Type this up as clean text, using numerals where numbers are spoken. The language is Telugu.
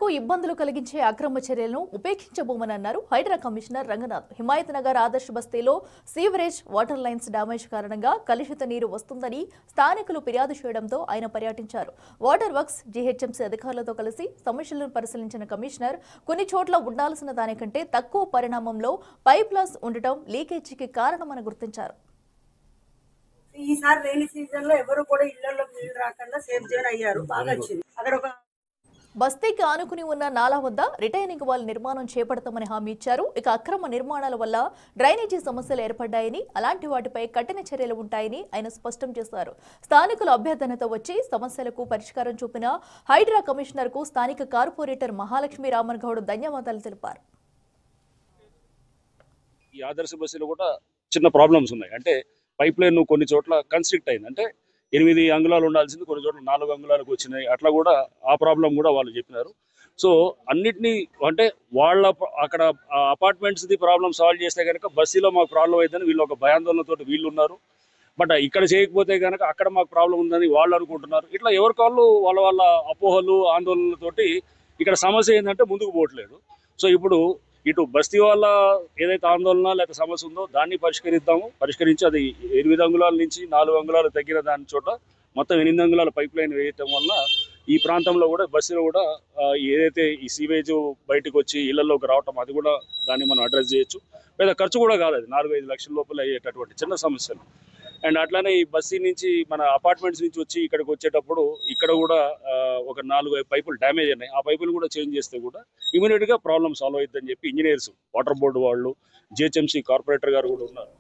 ప్రజలకు ఇబ్బందులు కలిగించే అక్రమ చర్యలను ఉపేక్షించబోమని అన్నారు హైడ్రా కమిషనర్ రంగనాథ్. హిమాయత్ నగర్ ఆదర్శ్ బస్తీలో సీవరేజ్ వాటర్ లైన్స్ డ్యామేజ్ కారణంగా కలుషిత నీరు వస్తుందని స్థానికులు ఫిర్యాదు చేయడంతో ఆయన పర్యటించారు. వాటర్ వర్క్స్, జీహెచ్ఎంసీ అధికారులతో కలిసి సమస్యలను పరిశీలించిన కమిషనర్ కొన్ని చోట్ల ఉండాల్సిన దానికంటే తక్కువ పరిణామంలో పైప్ లైన్స్ ఉండటం లీకేజీకి కారణమని గుర్తించారు. ఈసారి రైనీ సీజన్ లో ఎవరు కూడా ఇళ్లలోకి నీళ్లు రాకుండా సేఫ్ జోన్ అయ్యారు. బాగా వచ్చింది. అక్కడ ఒక బస్తీకి ఆనుకుని ఉన్న నాలా వద్ద రిటైనింగ్ వాల్ నిర్మాణం చేపడతామని హామీ ఇచ్చారు. ఇక అక్రమ నిర్మాణాల వల్ల డ్రైనేజీ సమస్యలు ఏర్పడ్డాయని, అలాంటి వాటిపై కఠిన చర్యలు ఉంటాయని ఆయన స్పష్టం చేశారు. స్థానికుల అభ్యర్థనతో వచ్చి సమస్యలకు పరిష్కారం చూపిన హైడ్రా కమిషనర్ కు స్థానిక కార్పొరేటర్ మహాలక్ష్మి రామన్ గౌడ్ ధన్యవాదాలు తెలిపారు. ఈ ఆదర్శ బస్సులో కూడా చిన్న ప్రాబ్లమ్స్ ఉన్నాయి. అంటే పైప్ లైన్ కొన్ని చోట్ల కన్స్ట్రిక్ట్ అయింది. అంటే 8 అంగుళాలు ఉండాల్సింది కొన్ని చోట్ల 4 అంగుళాలకు వచ్చినాయి. అట్లా కూడా ఆ ప్రాబ్లం కూడా వాళ్ళు చెప్పినారు. సో అన్నిటినీ అంటే వాళ్ళ అక్కడ అపార్ట్మెంట్స్ది ప్రాబ్లం సాల్వ్ చేస్తే కనుక బస్సులో మాకు ప్రాబ్లం అవుతుందని వీళ్ళు ఒక భయాందోళనతో వీళ్ళు ఉన్నారు. బట్ ఇక్కడ చేయకపోతే కనుక అక్కడ మాకు ప్రాబ్లం ఉందని వాళ్ళు అనుకుంటున్నారు. ఇట్లా ఎవరికాళ్ళు వాళ్ళ వాళ్ళ అపోహలు, ఆందోళనలతోటి ఇక్కడ సమస్య ఏంటంటే ముందుకు పోవట్లేదు. సో ఇప్పుడు ఇటు బస్తీ వాళ్ళ ఏదైతే ఆందోళన లేకపోతే సమస్య ఉందో దాన్ని పరిష్కరించి అది 8 అంగుళాల నుంచి 4 అంగుళాలు తగ్గిన దాని చోట మొత్తం 8 అంగుళాల పైప్ లైన్ వేయటం వల్ల ఈ ప్రాంతంలో కూడా బస్సులో కూడా ఏదైతే ఈ సీవేజ్ బయటకు వచ్చి ఇళ్లలోకి రావటం అది కూడా దాన్ని మనం అడ్రస్ చేయొచ్చు. పెద్ద ఖర్చు కూడా కాదు, అది 4-5 లక్షల లోపల అయ్యేటటువంటి చిన్న సమస్యలు. అండ్ అట్లానే ఈ బస్సీ నుంచి మన అపార్ట్మెంట్స్ నుంచి వచ్చి ఇక్కడికి వచ్చేటప్పుడు ఇక్కడ కూడా ఒక 4 పైపులు డ్యామేజ్ అయినాయి. ఆ పైపులు కూడా చేంజ్ చేస్తే కూడా ఇమీడియట్గా ప్రాబ్లమ్ సాల్వ్ అవుతుందని చెప్పి ఇంజనీర్స్, వాటర్ బోర్డు వాళ్ళు, జిహెచ్ఎంసీ కార్పొరేటర్ గారు కూడా ఉన్నారు.